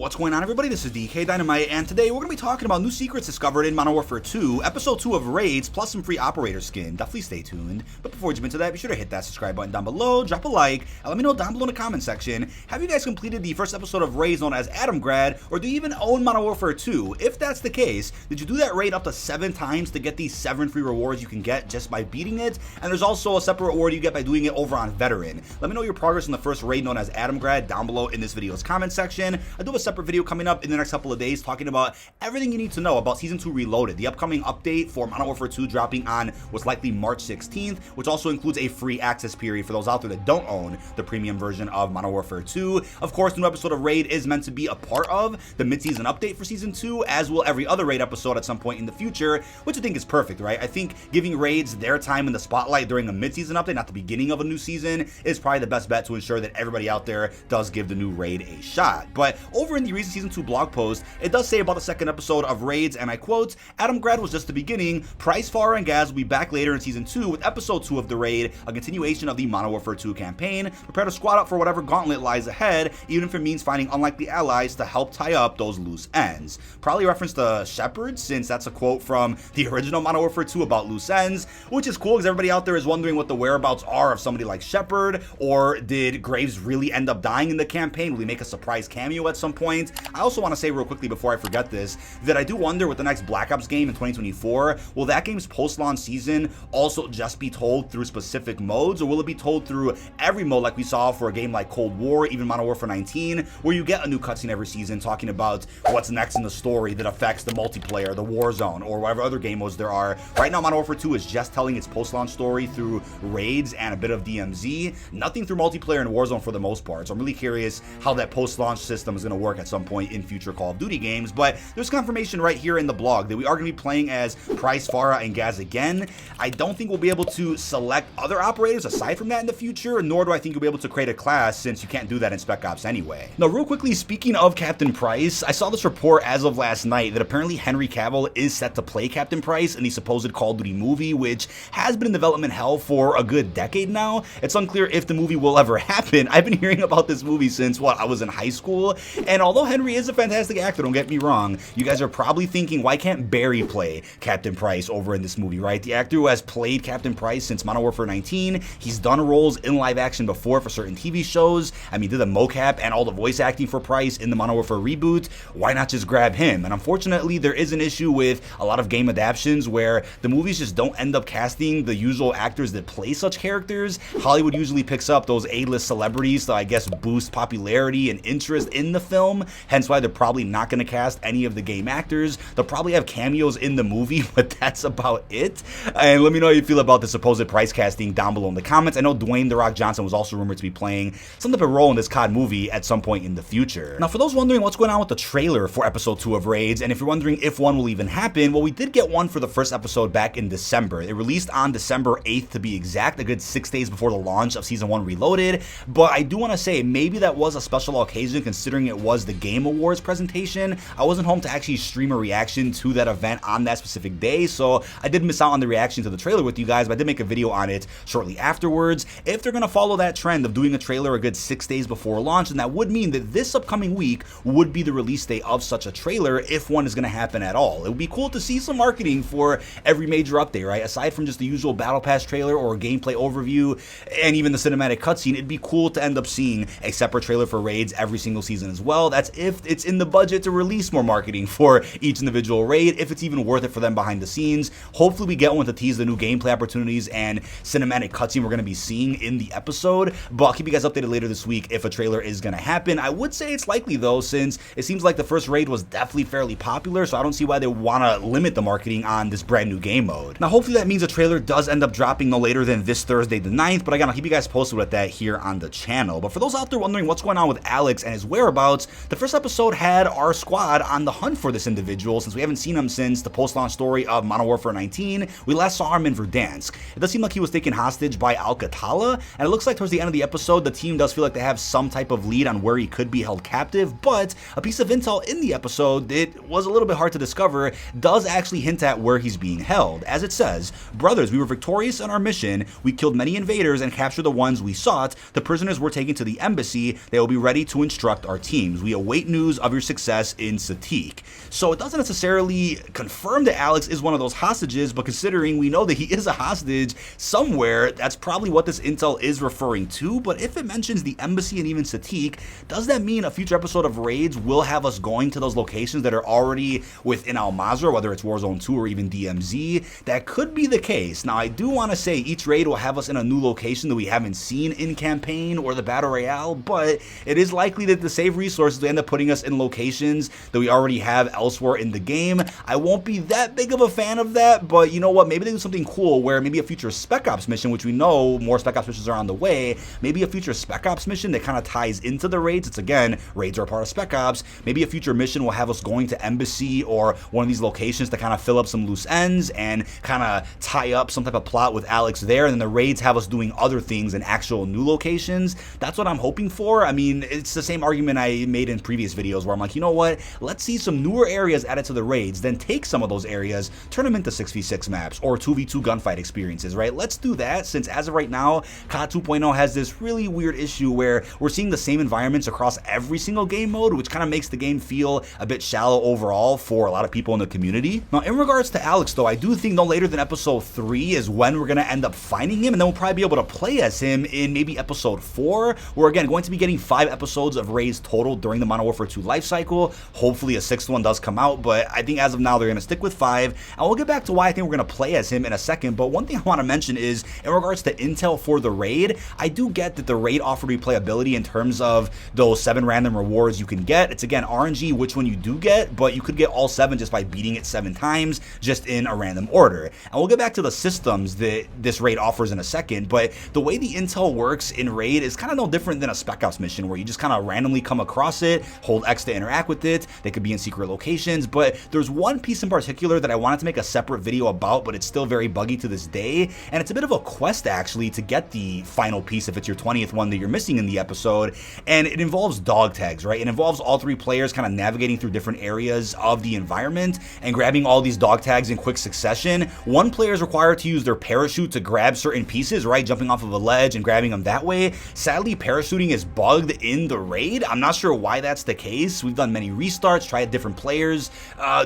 What's going on, everybody? This is dkdynamite, and today we're going to be talking about new secrets discovered in Modern Warfare 2, Episode 2 of Raids, plus some free operator skin. Definitely stay tuned. But before we jump into that, be sure to hit that subscribe button down below, drop a like, and let me know down below in the comment section, have you guys completed the first episode of Raids known as Adamgrad, or do you even own Modern Warfare 2? If that's the case, did you do that raid up to 7 times to get these 7 free rewards you can get just by beating it? And there's also a separate reward you get by doing it over on Veteran. Let me know your progress in the first raid known as Adamgrad down below in this video's comment section. I do have a separate video coming up in the next couple of days talking about everything you need to know about Season 2 Reloaded, the upcoming update for Modern Warfare 2 dropping on what's likely March 16th, which also includes a free access period for those out there that don't own the premium version of Modern Warfare 2. Of course, the new episode of Raid is meant to be a part of the mid-season update for Season 2, as will every other Raid episode at some point in the future, which I think is perfect, right? I think giving Raids their time in the spotlight during a mid-season update, not the beginning of a new season, is probably the best bet to ensure that everybody out there does give the new Raid a shot. But over in the recent Season 2 blog post, it does say about the second episode of Raids, and I quote, "Adamgrad was just the beginning. Price, Farah, and Gaz will be back later in Season 2 with Episode 2 of the Raid, a continuation of the Modern Warfare 2 campaign. Prepare to squad up for whatever gauntlet lies ahead, even if it means finding unlikely allies to help tie up those loose ends." Probably reference to Shepard, since that's a quote from the original Modern Warfare 2 about loose ends, which is cool because everybody out there is wondering what the whereabouts are of somebody like Shepard, or did Graves really end up dying in the campaign? Will he make a surprise cameo at some point? I also want to say real quickly before I forget this, that I do wonder with the next Black Ops game in 2024, will that game's post-launch season also just be told through specific modes, or will it be told through every mode like we saw for a game like Cold War, even Modern Warfare 19, where you get a new cutscene every season talking about what's next in the story that affects the multiplayer, the war zone, or whatever other game modes there are. Right now, Modern Warfare 2 is just telling its post-launch story through raids and a bit of DMZ, nothing through multiplayer and Warzone for the most part. So I'm really curious how that post-launch system is going to work at some point in future Call of Duty games. But there's confirmation right here in the blog that we are going to be playing as Price, Farah, and Gaz again. I don't think we'll be able to select other operators aside from that in the future, nor do I think you'll be able to create a class, since you can't do that in Spec Ops anyway. Now, real quickly, speaking of Captain Price, I saw this report as of last night that apparently Henry Cavill is set to play Captain Price in the supposed Call of Duty movie, which has been in development hell for a good decade now. It's unclear if the movie will ever happen. I've been hearing about this movie since, I was in high school, and although Henry is a fantastic actor, don't get me wrong, you guys are probably thinking, why can't Barry play Captain Price over in this movie, right? The actor who has played Captain Price since Modern Warfare 19, he's done roles in live action before for certain TV shows. I mean, did the mocap and all the voice acting for Price in the Modern Warfare reboot. Why not just grab him? And unfortunately, there is an issue with a lot of game adaptations where the movies just don't end up casting the usual actors that play such characters. Hollywood usually picks up those A-list celebrities to, I guess, boost popularity and interest in the film, hence why they're probably not going to cast any of the game actors. They'll probably have cameos in the movie, but that's about it. And let me know how you feel about the supposed Price casting down below in the comments. I know Dwayne "The Rock" Johnson was also rumored to be playing some type of role in this COD movie at some point in the future. Now, for those wondering what's going on with the trailer for Episode 2 of Raids, and if you're wondering if one will even happen, well, we did get one for the first episode back in December. It released on December 8th to be exact, a good 6 days before the launch of Season 1 Reloaded, but I do want to say maybe that was a special occasion considering it was the Game Awards presentation. I wasn't home to actually stream a reaction to that event on that specific day, so I did miss out on the reaction to the trailer with you guys, but I did make a video on it shortly afterwards. If they're going to follow that trend of doing a trailer a good 6 days before launch, then that would mean that this upcoming week would be the release date of such a trailer, if one is going to happen at all. It would be cool to see some marketing for every major update, right? Aside from just the usual Battle Pass trailer or gameplay overview and even the cinematic cutscene, it'd be cool to end up seeing a separate trailer for Raids every single season as well. That's if it's in the budget to release more marketing for each individual raid, if it's even worth it for them behind the scenes. Hopefully we get one to tease the new gameplay opportunities and cinematic cutscene we're going to be seeing in the episode, but I'll keep you guys updated later this week if a trailer is going to happen. I would say it's likely though, since it seems like the first raid was definitely fairly popular, so I don't see why they want to limit the marketing on this brand new game mode. Now hopefully that means a trailer does end up dropping no later than this Thursday the 9th, but again, I'll keep you guys posted with that here on the channel. But for those out there wondering what's going on with Alex and his whereabouts, the first episode had our squad on the hunt for this individual, since we haven't seen him since the post-launch story of Modern Warfare 19. We last saw him in Verdansk. It does seem like he was taken hostage by Alcatala, and it looks like towards the end of the episode, the team does feel like they have some type of lead on where he could be held captive, but a piece of intel in the episode that was a little bit hard to discover does actually hint at where he's being held. As it says, "Brothers, we were victorious in our mission. We killed many invaders and captured the ones we sought. The prisoners were taken to the embassy. They will be ready to instruct our teams. We we await news of your success in Satik. So it doesn't necessarily confirm that Alex is one of those hostages, but considering we know that he is a hostage somewhere, that's probably what this intel is referring to. But if it mentions the embassy and even Satik, does that mean a future episode of Raids will have us going to those locations that are already within Al Mazrah, whether it's Warzone 2 or even DMZ? That could be the case. Now, I do want to say each raid will have us in a new location that we haven't seen in campaign or the Battle Royale, but it is likely that to save resources, they end up putting us in locations that we already have elsewhere in the game. I won't be that big of a fan of that, but you know what? Maybe they do something cool where maybe a future Spec Ops mission, which we know more Spec Ops missions are on the way, maybe a future Spec Ops mission that kind of ties into the raids. It's again, raids are a part of Spec Ops. Maybe a future mission will have us going to Embassy or one of these locations to kind of fill up some loose ends and kind of tie up some type of plot with Alex there, and then the raids have us doing other things in actual new locations. That's what I'm hoping for. I mean, it's the same argument I made in previous videos where I'm like, you know what? Let's see some newer areas added to the raids, then take some of those areas, turn them into 6v6 maps or 2v2 gunfight experiences, right? Let's do that, since as of right now, COD 2.0 has this really weird issue where we're seeing the same environments across every single game mode, which kind of makes the game feel a bit shallow overall for a lot of people in the community. Now, in regards to Alex, though, I do think no later than episode 3 is when we're going to end up finding him, and then we'll probably be able to play as him in maybe episode 4. We're again going to be getting 5 episodes of raids total during the Modern Warfare 2 life cycle. Hopefully a 6th one does come out, but I think as of now they're going to stick with 5, and we'll get back to why I think we're going to play as him in a second. But one thing I want to mention is in regards to intel for the raid, I do get that the raid offered replayability in terms of those 7 random rewards you can get. It's again RNG which one you do get, but you could get all 7 just by beating it 7 times just in a random order. And we'll get back to the systems that this raid offers in a second, but the way the intel works in raid is kind of no different than a Spec Ops mission where you just kind of randomly come across it, hold X to interact with it. They could be in secret locations, but there's one piece in particular that I wanted to make a separate video about, but it's still very buggy to this day, and it's a bit of a quest actually to get the final piece if it's your 20th one that you're missing in the episode, and it involves dog tags, right? It involves all 3 players kind of navigating through different areas of the environment and grabbing all these dog tags in quick succession. One player is required to use their parachute to grab certain pieces, right? Jumping off of a ledge and grabbing them that way. Sadly, parachuting is bugged in the raid. I'm not sure why that's the case. We've done many restarts, tried different players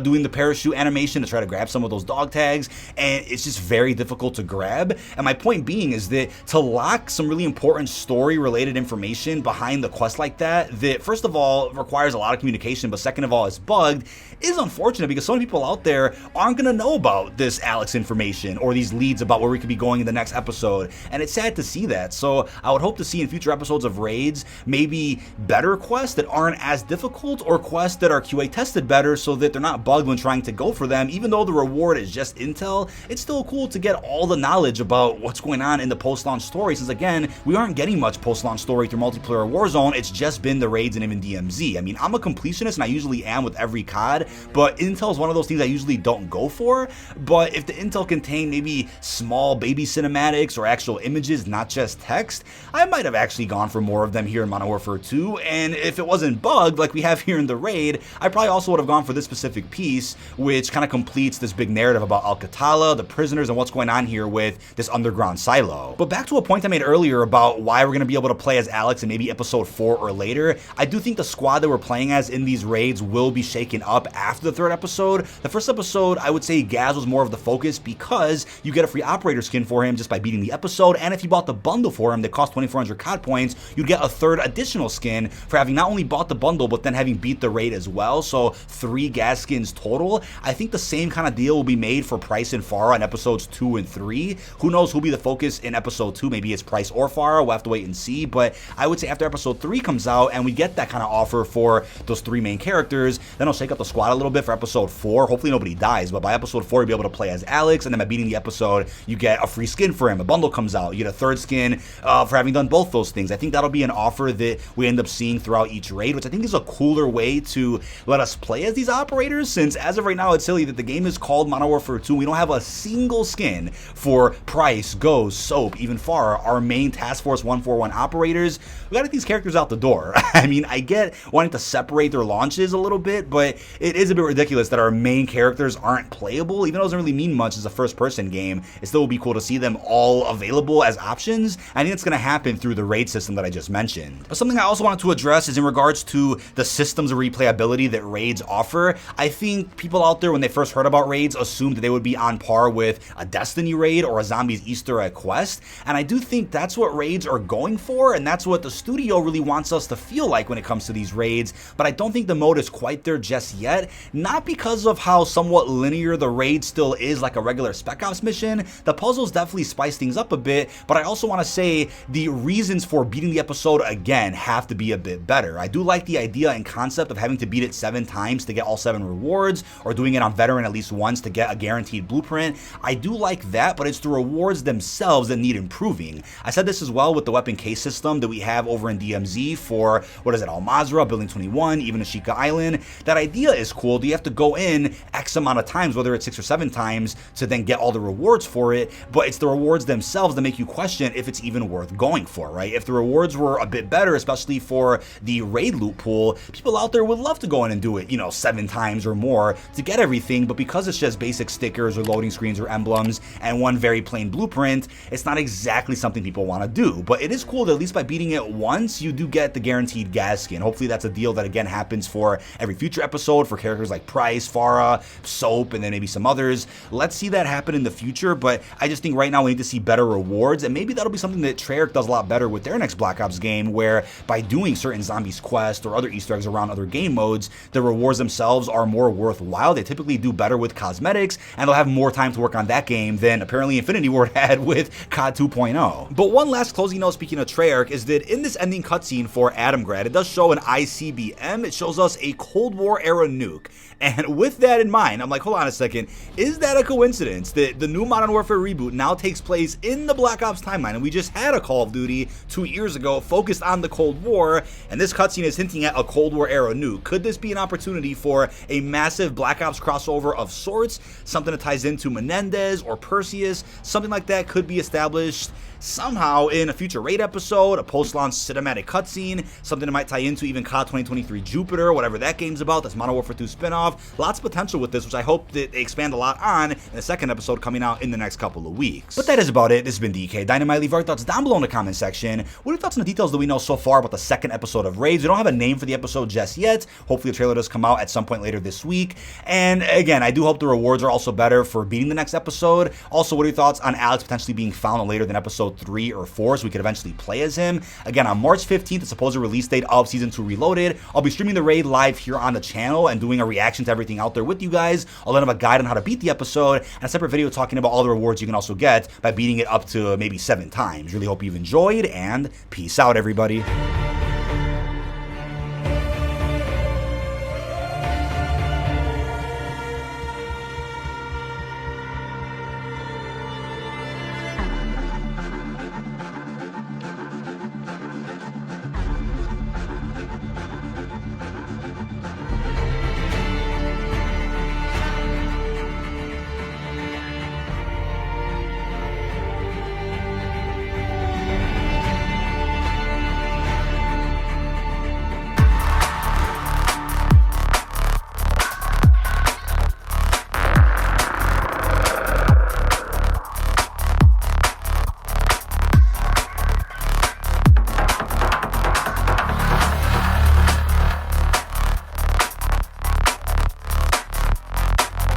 doing the parachute animation to try to grab some of those dog tags, and it's just very difficult to grab. And my point being is that to lock some really important story related information behind the quest like that first of all requires a lot of communication, but second of all is bugged, is unfortunate because so many people out there aren't going to know about this Alex information or these leads about where we could be going in the next episode, and it's sad to see that. So I would hope to see in future episodes of raids maybe better quests that aren't as difficult, or quests that are QA tested better so that they're not bugged when trying to go for them. Even though the reward is just intel, it's still cool to get all the knowledge about what's going on in the post-launch story, since again, we aren't getting much post-launch story through multiplayer Warzone. It's just been the raids and even DMZ. I mean, I'm a completionist and I usually am with every COD, but intel is one of those things I usually don't go for. But if the intel contained maybe small baby cinematics or actual images, not just text, I might have actually gone for more of them here in Modern Warfare 2, and if it wasn't bugged like we have here in the raid, I probably also would have gone for this specific piece, which kind of completes this big narrative about Al-Qatala, the prisoners, and what's going on here with this underground silo. But back to a point I made earlier about why we're going to be able to play as Alex in maybe episode 4 or later. I do think the squad that we're playing as in these raids will be shaken up after the 3rd episode. The 1st episode, I would say Gaz was more of the focus because you get a free operator skin for him just by beating the episode, and if you bought the bundle for him that cost 2,400 COD points, you'd get a 3rd additional skin for having not only bought the bundle but then having beat the raid as well. So 3 Gaz skins total. I think the same kind of deal will be made for Price and Farah in episodes 2 and 3. Who knows who'll be the focus in episode 2? Maybe it's Price or Farah. We'll have to wait and see, but I would say after episode 3 comes out and we get that kind of offer for those 3 main characters, then I'll shake up the squad a little bit for episode 4. Hopefully nobody dies, but by episode 4 you'll be able to play as Alex, and then by beating the episode you get a free skin for him. A bundle comes out, you get a 3rd skin for having done both those things. I think that'll be an offer that we end up seeing throughout each raid, which I think is a cooler way to let us play as these operators, since as of right now it's silly that the game is called Modern Warfare 2. We don't have a single skin for Price, Ghost, Soap, even Farah, our main Task Force 141 operators. We gotta get these characters out the door. I mean, I get wanting to separate their launches a little bit, but it is a bit ridiculous that our main characters aren't playable. Even though it doesn't really mean much as a first-person game, it still would be cool to see them all available as options. I think it's going to happen through the raid system that I just mentioned. But something I also wanted to address is in regards to the systems of replayability that raids offer. I think people out there, when they first heard about raids, assumed that they would be on par with a Destiny raid or a Zombies Easter egg quest, and I do think that's what raids are going for, and that's what the studio really wants us to feel like when it comes to these raids, but I don't think the mode is quite there just yet, not because of how somewhat linear the raid still is like a regular Spec Ops mission. The puzzles definitely spice things up a bit, but I also want to say the reasons for beating the episode again have to be a bit better. I do like the idea and concept of having to beat it 7 times to get all 7 rewards, or doing it on veteran at least once to get a guaranteed blueprint. I do like that, but it's the rewards themselves that need improving. I said this as well with the weapon case system that we have over in DMZ for, what is it, Al Mazrah, Building 21, even Ashika Island. That idea is cool. Do you have to go in X amount of times, whether it's 6 or 7 times, to then get all the rewards for it, but it's the rewards themselves that make you question if it's even worth going for, right? If the rewards were a bit better, especially for the raid loot pool, people out there would love to go in and do it, 7 times or more to get everything, but because it's just basic stickers or loading screens or emblems and one very plain blueprint, it's not exactly something people want to do. But it is cool that at least by beating it once, you do get the guaranteed gas skin. Hopefully that's a deal that again happens for every future episode for characters like Price, Farah, Soap, and then maybe some others. Let's see that happen in the future, but I just think right now we need to see better rewards, and maybe that'll be something that Treyarch does a lot better with their next Black Ops game, where by doing certain Zombies quest or other Easter eggs around other game modes, the rewards themselves are more worthwhile. They typically do better with cosmetics, and they'll have more time to work on that game than apparently Infinity Ward had with COD 2.0. But one last closing note, speaking of Treyarch, is that in this ending cutscene for Adamgrad, it does show an ICBM. It shows us a Cold War era nuke. And with that in mind, I'm like, hold on a second, is that a coincidence that the new Modern Warfare reboot now takes place in the Black Ops timeline? And we just had a Call of Duty 2 years ago focused on the Cold War, and this cutscene is hinting at a Cold War era nuke. Could this be an opportunity for a massive Black Ops crossover of sorts? Something that ties into Menendez or Perseus? Something like that could be established somehow in a future raid episode, a post-launch cinematic cutscene, something that might tie into even COD 2023 Jupiter, whatever that game's about. That's Modern Warfare 2 spinoff. Lots of potential with this, which I hope that they expand a lot on in the second episode coming out in the next couple of weeks. But that is about it. This has been dkdynamite. Leave your thoughts down below in the comment section. What are your thoughts on the details that we know so far about the second episode of Raids? We don't have a name for the episode just yet. Hopefully the trailer does come out at some point later this week. And again, I do hope the rewards are also better for beating the next episode. Also, what are your thoughts on Alex potentially being found later than episode 3 or 4, so we could eventually play as him? Again, on March 15th, the supposed release date of Season 2 Reloaded, I'll be streaming the raid live here on the channel and doing a reaction to everything out there with you guys. I'll then have a guide on how to beat the episode and a separate video talking about all the rewards you can also get by beating it up to maybe 7 times. Really hope you've enjoyed, and peace out, everybody.